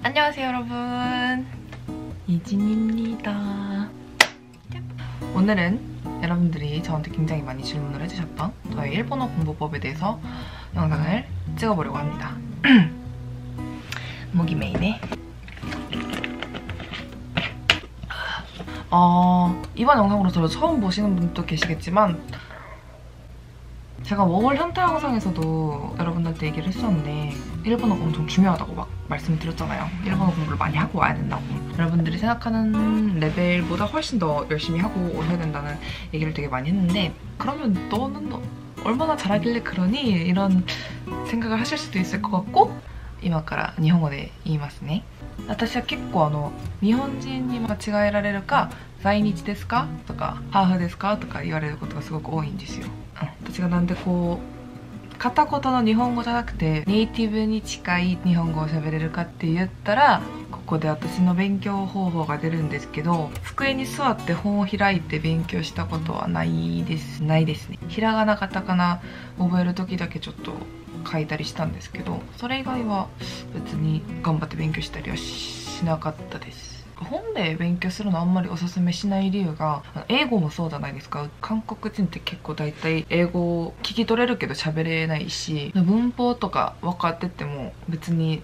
안녕하세요 여러분, 이진입니다. 오늘은 여러분들이 저한테 굉장히 많이 질문을 해주셨던 저의 일본어 공부법에 대해서 영상을 찍어보려고 합니다. 목이 메이네. 이번 영상으로 저를 처음 보시는 분도 계시겠지만 제가 워홀 현타 영상에서도 여러분들한테 얘기를 했었는데 일본어가 엄청 중요하다고 막 말씀을 드렸잖아요. 일본어 공부를 많이 하고 와야 된다고. 여러분들이 생각하는 레벨보다 훨씬 더 열심히 하고 오셔야 된다는 얘기를 되게 많이 했는데, 그러면 너는 얼마나 잘하길래 그러니? 이런 생각을 하실 수도 있을 것 같고, 今から日本語で言いますね。私は結構日本人に間違えられるか、在日ですかとかハーフですかとか言われることがすごく多いんですよ。私がなんでこう片言の日本語じゃなくてネイティブに近い日本語を喋れるかって言ったら、ここで私の勉強方法が出るんですけど、机に座って本を開いて勉強したことはないですね。ひらがなカタカナ覚える時だけちょっと書いたりしたんですけど、それ以外は別に頑張って勉強したりはしなかったです。本で勉強するのあんまりおすすめしない理由が、英語もそうじゃないですか。韓国人って結構大体英語聞き取れるけど喋れないし、文法とか分かってても別に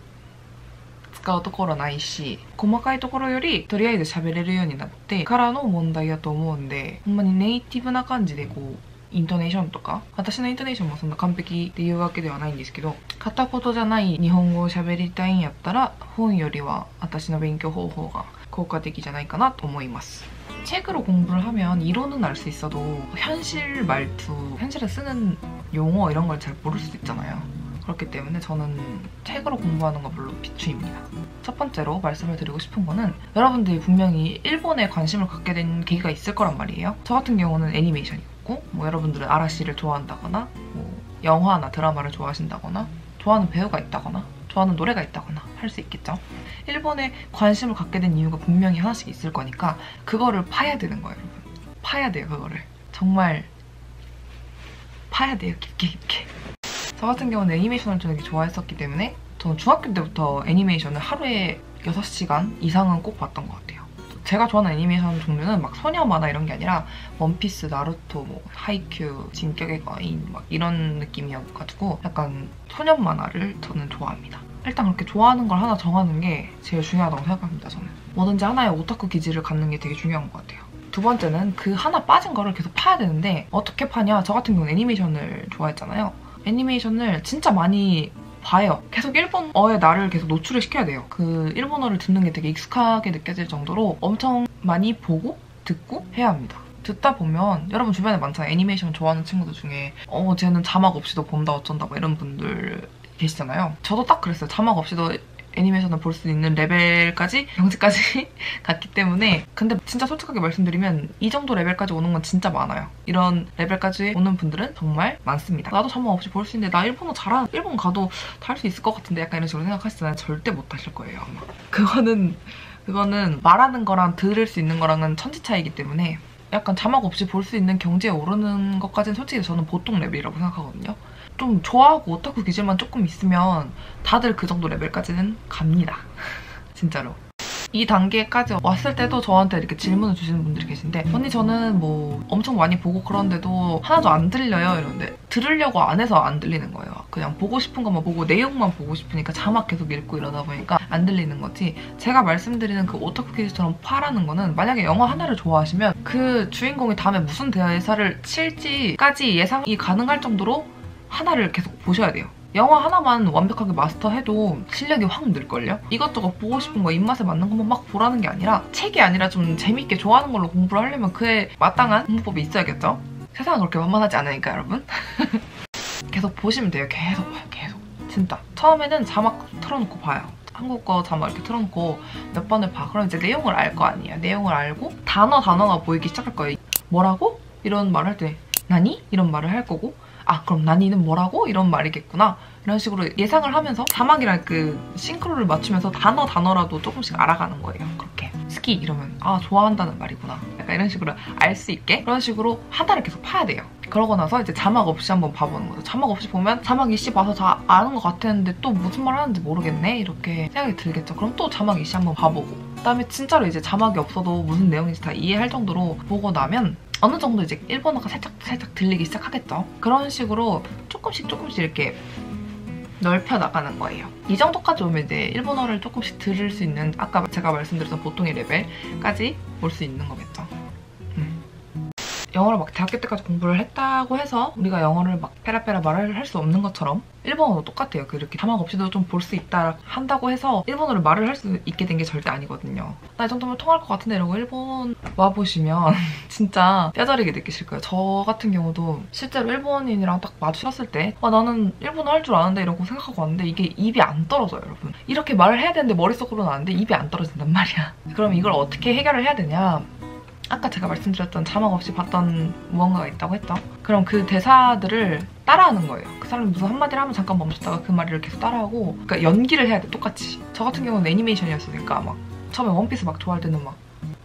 使うところないし、細かいところよりとりあえず喋れるようになってからの問題だと思うんで、ほんまにネイティブな感じでこうイントネーションとか、私のイントネーションもそんな完璧っていうわけではないんですけど、片言じゃない日本語を喋りたいんやったら本よりは私の勉強方法が効果的じゃないかなと思います。책으로 공부를 하면 이론은 알 수 있어도 현실 말투, 현실에 쓰는 용어 이런 걸 잘 모를 수도 있잖아요. 그렇기 때문에 저는 책으로 공부하는 거 별로 비추입니다. 첫 번째로 말씀을 드리고 싶은 거는, 여러분들이 분명히 일본에 관심을 갖게 된 계기가 있을 거란 말이에요. 저 같은 경우는 애니메이션이었고, 뭐 여러분들은 아라씨를 좋아한다거나, 뭐 영화나 드라마를 좋아하신다거나, 좋아하는 배우가 있다거나, 좋아하는 노래가 있다거나 할 수 있겠죠. 일본에 관심을 갖게 된 이유가 분명히 하나씩 있을 거니까 그거를 파야 되는 거예요, 여러분. 파야 돼요, 그거를. 정말 파야 돼요, 깊게. 저 같은 경우는 애니메이션을 좀 되게 좋아했었기 때문에 저는 중학교 때부터 애니메이션을 하루에 6시간 이상은 꼭 봤던 것 같아요. 제가 좋아하는 애니메이션 종류는 막 소녀 만화 이런 게 아니라 원피스, 나루토, 뭐 하이큐, 진격의 거인 막 이런 느낌이어가지고 약간 소년 만화를 저는 좋아합니다. 일단 그렇게 좋아하는 걸 하나 정하는 게 제일 중요하다고 생각합니다, 저는. 뭐든지 하나의 오타쿠 기질을 갖는 게 되게 중요한 것 같아요. 두 번째는 그 하나 빠진 거를 계속 파야 되는데, 어떻게 파냐? 저 같은 경우는 애니메이션을 좋아했잖아요. 애니메이션을 진짜 많이 봐요. 계속 일본어에 나를 계속 노출을 시켜야 돼요. 그 일본어를 듣는 게 되게 익숙하게 느껴질 정도로 엄청 많이 보고 듣고 해야 합니다. 듣다 보면 여러분 주변에 많잖아요. 애니메이션 좋아하는 친구들 중에 쟤는 자막 없이도 본다 어쩐다 뭐 이런 분들 계시잖아요. 저도 딱 그랬어요. 자막 없이도 애니메이션을 볼 수 있는 레벨까지, 경지까지 갔기 때문에. 근데 진짜 솔직하게 말씀드리면 이 정도 레벨까지 오는 건 진짜 많아요. 이런 레벨까지 오는 분들은 정말 많습니다. 나도 자막 없이 볼 수 있는데 나 일본어 잘하는, 일본 가도 다 할 수 있을 것 같은데 약간 이런 식으로 생각하시잖아요. 절대 못 하실 거예요, 아마. 그거는 말하는 거랑 들을 수 있는 거랑은 천지 차이기 때문에 약간 자막 없이 볼 수 있는 경지에 오르는 것까지는 솔직히 저는 보통 레벨이라고 생각하거든요. 좀 좋아하고 오타쿠 기질만 조금 있으면 다들 그 정도 레벨까지는 갑니다. 진짜로. 이 단계까지 왔을 때도 저한테 이렇게 질문을 주시는 분들이 계신데, 언니 저는 뭐 엄청 많이 보고 그런데도 하나도 안 들려요 이러는데, 들으려고 안 해서 안 들리는 거예요. 그냥 보고 싶은 것만 보고 내용만 보고 싶으니까 자막 계속 읽고 이러다 보니까 안 들리는 거지. 제가 말씀드리는 그 오타쿠 기질처럼 파라는 거는, 만약에 영화 하나를 좋아하시면 그 주인공이 다음에 무슨 대사를 칠지까지 예상이 가능할 정도로 하나를 계속 보셔야 돼요. 영화 하나만 완벽하게 마스터해도 실력이 확 늘걸요? 이것저것 보고 싶은 거, 입맛에 맞는 것만 막 보라는 게 아니라, 책이 아니라 좀 재밌게 좋아하는 걸로 공부를 하려면 그에 마땅한 공부법이 있어야겠죠? 세상은 그렇게 만만하지 않으니까 여러분. 계속 보시면 돼요. 계속 봐요, 계속. 진짜. 처음에는 자막 틀어놓고 봐요. 한국어 자막 이렇게 틀어놓고 몇 번을 봐. 그럼 이제 내용을 알 거 아니에요. 내용을 알고 단어가 보이기 시작할 거예요. 뭐라고? 이런 말을 할 때 나니? 이런 말을 할 거고, 아 그럼 나니는 뭐라고? 이런 말이겠구나. 이런 식으로 예상을 하면서 자막이랑 그 싱크로를 맞추면서 단어라도 조금씩 알아가는 거예요. 그렇게 스키 이러면 아 좋아한다는 말이구나. 약간 이런 식으로 알 수 있게 그런 식으로 하나를 계속 파야 돼요. 그러고 나서 이제 자막 없이 한번 봐보는 거죠. 자막 없이 보면 자막 이씨 봐서 다 아는 것 같았는데 또 무슨 말 하는지 모르겠네? 이렇게 생각이 들겠죠. 그럼 또 자막 이씨 한번 봐보고 그다음에 진짜로 이제 자막이 없어도 무슨 내용인지 다 이해할 정도로 보고 나면 어느 정도 이제 일본어가 살짝 들리기 시작하겠죠. 그런 식으로 조금씩 이렇게 넓혀 나가는 거예요. 이 정도까지 오면 이제 일본어를 조금씩 들을 수 있는 아까 제가 말씀드렸던 보통의 레벨까지 올 수 있는 거겠죠. 영어를 막 대학교 때까지 공부를 했다고 해서 우리가 영어를 막 페라페라 말을 할 수 없는 것처럼 일본어도 똑같아요. 그렇게 자막 없이도 좀 볼 수 있다 한다고 해서 일본어를 말을 할 수 있게 된 게 절대 아니거든요. 나 이 정도면 통할 것 같은데 이러고 일본 와보시면 진짜 뼈저리게 느끼실 거예요. 저 같은 경우도 실제로 일본인이랑 딱 마주쳤을 때 나는 일본어 할 줄 아는데 이러고 생각하고 왔는데 이게 입이 안 떨어져요, 여러분. 이렇게 말을 해야 되는데 머릿속으로는 아는데 입이 안 떨어진단 말이야. 그럼 이걸 어떻게 해결을 해야 되냐? 아까 제가 말씀드렸던 자막 없이 봤던 무언가가 있다고 했죠. 그럼 그 대사들을 따라하는 거예요. 그 사람이 무슨 한마디를 하면 잠깐 멈췄다가 그 말을 계속 따라하고 그러니까 연기를 해야 돼, 똑같이. 저 같은 경우는 애니메이션이었으니까 막 처음에 원피스 막 좋아할 때는 막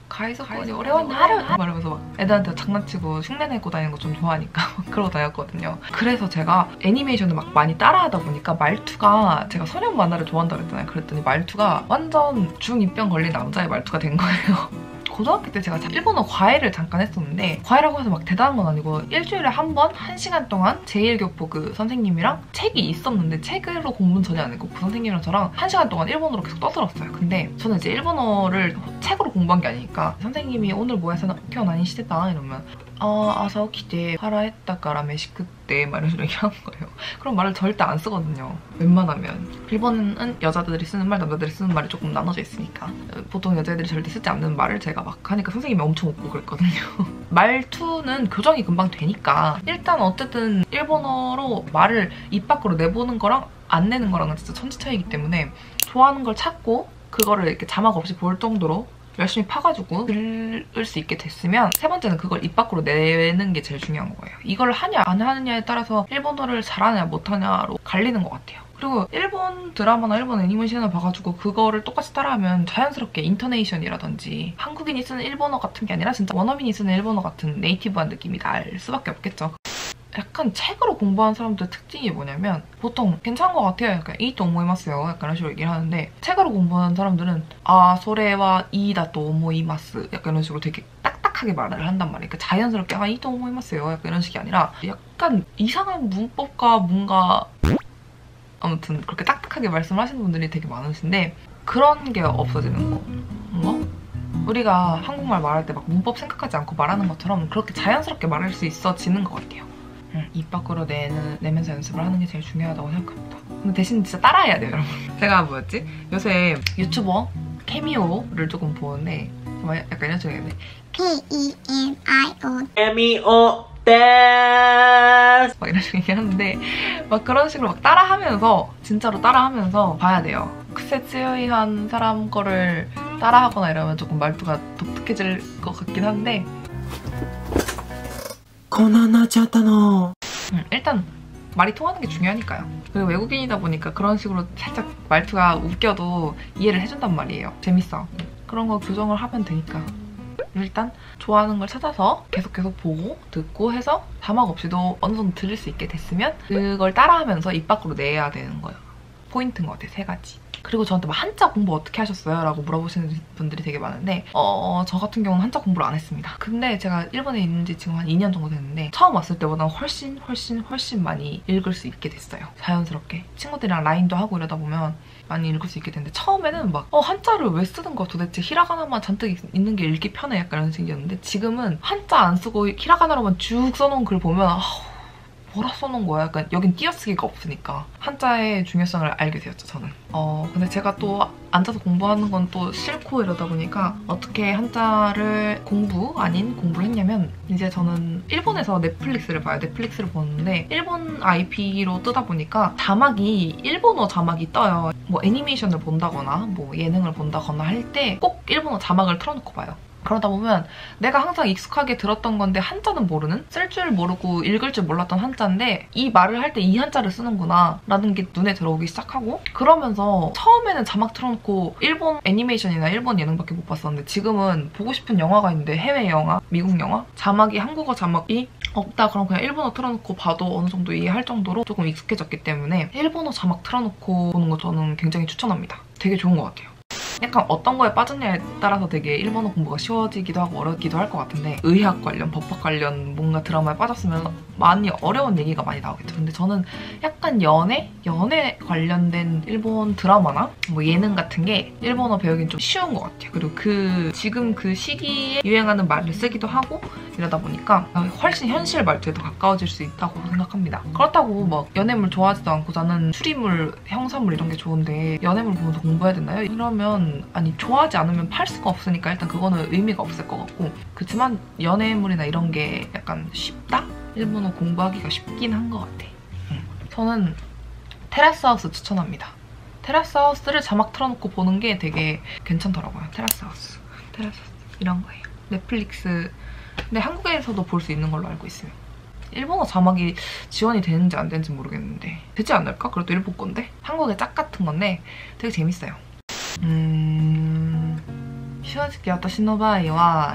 가이소권이 어려운 하루 말하면서 막 애들한테 장난치고 흉내내고 다니는 거 좀 좋아하니까 그러고 다녔거든요. 그래서 제가 애니메이션을 막 많이 따라하다 보니까 말투가 제가 소년 만화를 좋아한다고 했잖아요. 그랬더니 말투가 완전 중2병 걸린 남자의 말투가 된 거예요. 고등학교 때 제가 일본어 과외를 잠깐 했었는데 과외라고 해서 막 대단한 건 아니고 일주일에 한 번 1시간 동안 제1교포 그 선생님이랑 책이 있었는데 책으로 공부는 전혀 안 했고 그 선생님이랑 저랑 1시간 동안 일본어로 계속 떠들었어요. 근데 저는 이제 일본어를 책으로 공부한 게 아니니까 선생님이 오늘 뭐 해서 학교 아니 시대다 이러면 아사起きて 腹減ったから飯食って막 이런 식으로 얘기하는 거예요. 그런 말을 절대 안 쓰거든요. 웬만하면. 일본은 여자들이 쓰는 말, 남자들이 쓰는 말이 조금 나눠져 있으니까 보통 여자애들이 절대 쓰지 않는 말을 제가 막 하니까 선생님이 엄청 웃고 그랬거든요. 말투는 교정이 금방 되니까 일단 어쨌든 일본어로 말을 입 밖으로 내보는 거랑 안 내는 거랑은 진짜 천지 차이기 때문에 좋아하는 걸 찾고 그거를 이렇게 자막 없이 볼 정도로 열심히 파가지고 들을 수 있게 됐으면 세 번째는 그걸 입 밖으로 내는 게 제일 중요한 거예요. 이걸 하냐 안 하느냐에 따라서 일본어를 잘하냐 못하냐로 갈리는 것 같아요. 그리고 일본 드라마나 일본 애니메이션을 봐가지고 그거를 똑같이 따라하면 자연스럽게 인터네이션이라든지 한국인이 쓰는 일본어 같은 게 아니라 진짜 원어민이 쓰는 일본어 같은 네이티브한 느낌이 날 수밖에 없겠죠. 약간 책으로 공부하는 사람들의 특징이 뭐냐면 보통 괜찮은 것 같아요. 약간 이또 오모이마스요. 약간 이런 식으로 얘기를 하는데 책으로 공부하는 사람들은 소레와 이다 또 오모이마스 약간 이런 식으로 되게 딱딱하게 말을 한단 말이에요. 그러니까 자연스럽게 이또 오모이마스요. 약간 이런 식이 아니라 약간 이상한 문법과 뭔가 아무튼 그렇게 딱딱하게 말씀을 하시는 분들이 되게 많으신데 그런 게 없어지는 거. 뭔가? 우리가 한국말 말할 때 막 문법 생각하지 않고 말하는 것처럼 그렇게 자연스럽게 말할 수 있어지는 것 같아요. 입 밖으로 내면서 연습을 하는 게 제일 중요하다고 생각합니다. 근데 대신 진짜 따라해야 돼요, 여러분. 제가 뭐였지? 요새 유튜버 케미오를 조금 보는데 약간 이런 식으로 K-E-M-I-O 케미오 댄스 막 이런 식으로 얘기하는데 막 그런 식으로 막 따라하면서 진짜로 따라하면서 봐야 돼요. 크세 쯔요이한 사람 거를 따라하거나 이러면 조금 말투가 독특해질 것 같긴 한데 일단 말이 통하는 게 중요하니까요. 그리고 외국인이다 보니까 그런 식으로 살짝 말투가 웃겨도 이해를 해준단 말이에요. 재밌어. 그런 거 교정을 하면 되니까. 일단 좋아하는 걸 찾아서 계속 보고 듣고 해서 자막 없이도 어느 정도 들을 수 있게 됐으면 그걸 따라하면서 입 밖으로 내야 되는 거예요. 포인트인 것 같아요. 3가지. 그리고 저한테 막 한자 공부 어떻게 하셨어요? 라고 물어보시는 분들이 되게 많은데 저 같은 경우는 한자 공부를 안 했습니다. 근데 제가 일본에 있는 지 지금 한 2년 정도 됐는데 처음 왔을 때보다 훨씬 많이 읽을 수 있게 됐어요. 자연스럽게. 친구들이랑 라인도 하고 이러다 보면 많이 읽을 수 있게 됐는데 처음에는 막 한자를 왜 쓰는 거야 도대체 히라가나만 잔뜩 있는 게 읽기 편해 약간 이런 식이었는데 지금은 한자 안 쓰고 히라가나로만 쭉 써놓은 글 보면 뭐라 써놓은 거야? 약간 여긴 띄어쓰기가 없으니까 한자의 중요성을 알게 되었죠, 저는. 근데 제가 또 앉아서 공부하는 건 또 싫고 이러다 보니까 어떻게 한자를 공부 아닌 공부를 했냐면 이제 저는 일본에서 넷플릭스를 봐요. 넷플릭스를 보는데 일본 IP로 뜨다 보니까 자막이 일본어 자막이 떠요. 뭐 애니메이션을 본다거나 뭐 예능을 본다거나 할 때 꼭 일본어 자막을 틀어놓고 봐요. 그러다 보면 내가 항상 익숙하게 들었던 건데 한자는 모르는? 쓸 줄 모르고 읽을 줄 몰랐던 한자인데 이 말을 할 때 이 한자를 쓰는구나 라는 게 눈에 들어오기 시작하고 그러면서 처음에는 자막 틀어놓고 일본 애니메이션이나 일본 예능밖에 못 봤었는데 지금은 보고 싶은 영화가 있는데 해외 영화, 미국 영화? 자막이 한국어 자막이 없다 그럼 그냥 일본어 틀어놓고 봐도 어느 정도 이해할 정도로 조금 익숙해졌기 때문에 일본어 자막 틀어놓고 보는 거 저는 굉장히 추천합니다. 되게 좋은 것 같아요. 약간 어떤 거에 빠졌냐에 따라서 되게 일본어 공부가 쉬워지기도 하고 어렵기도 할 것 같은데 의학 관련, 법학 관련 뭔가 드라마에 빠졌으면 많이 어려운 얘기가 많이 나오겠죠. 근데 저는 약간 연애 관련된 일본 드라마나 뭐 예능 같은 게 일본어 배우기는 좀 쉬운 것 같아요. 그리고 지금 그 시기에 유행하는 말을 쓰기도 하고 이러다 보니까 훨씬 현실 말투에 더 가까워질 수 있다고 생각합니다. 그렇다고 막 연애물 좋아하지도 않고 저는 추리물, 형사물 이런 게 좋은데 연애물 보면서 공부해야 되나요? 이러면 아니 좋아하지 않으면 팔 수가 없으니까 일단 그거는 의미가 없을 것 같고 그렇지만 연애물이나 이런 게 약간 쉽다? 일본어 공부하기가 쉽긴 한 것 같아. 저는 테라스 하우스 추천합니다. 테라스 하우스를 자막 틀어놓고 보는 게 되게 괜찮더라고요. 테라스 하우스 이런 거예요. 넷플릭스 근데 한국에서도 볼 수 있는 걸로 알고 있어요. 일본어 자막이 지원이 되는지 안 되는지 모르겠는데 되지 않을까? 그래도 일본 건데? 한국의 짝 같은 건데 되게 재밌어요. 正直私の場合は、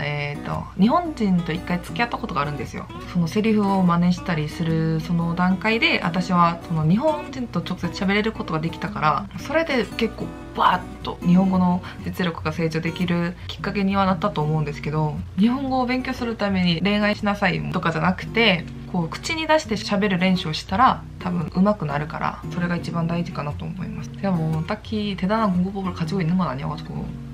日本人と一回付き合ったことがあるんですよ。そのセリフを真似したりするその段階で私はその日本人と直接喋れることができたからそれで結構バーッと日本語の実力が成長できるきっかけにはなったと思うんですけど日本語を勉強するために恋愛しなさいとかじゃなくてこう口に出して喋る練習をしたら多分上手くなるからそれが一番大事かなと思います。でも딱히 대단한 공부법을 가지고 있는 건 아니어가지고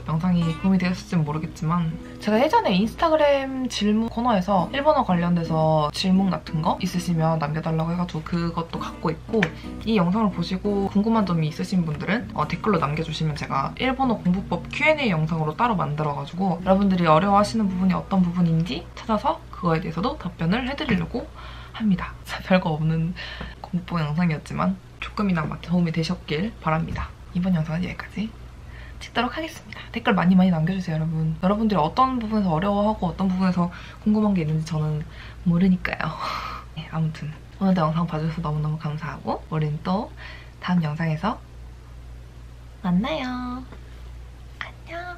영상이 도움이 되었을지는 모르겠지만 제가 예전에 인스타그램 질문 코너에서 일본어 관련돼서 질문 같은 거 있으시면 남겨달라고 해가지고 그것도 갖고 있고 이 영상을 보시고 궁금한 점이 있으신 분들은 댓글로 남겨주시면 제가 일본어 공부법 Q&A 영상으로 따로 만들어가지고 여러분들이 어려워하시는 부분이 어떤 부분인지 찾아서 그거에 대해서도 답변을 해드리려고 합니다. 별거 없는 공부법 영상이었지만 조금이나마 도움이 되셨길 바랍니다. 이번 영상은 여기까지 찍도록 하겠습니다. 댓글 많이 남겨주세요, 여러분. 여러분들이 어떤 부분에서 어려워하고 어떤 부분에서 궁금한 게 있는지 저는 모르니까요. 네, 아무튼 오늘도 영상 봐주셔서 너무너무 감사하고 우리는 또 다음 영상에서 만나요. 안녕.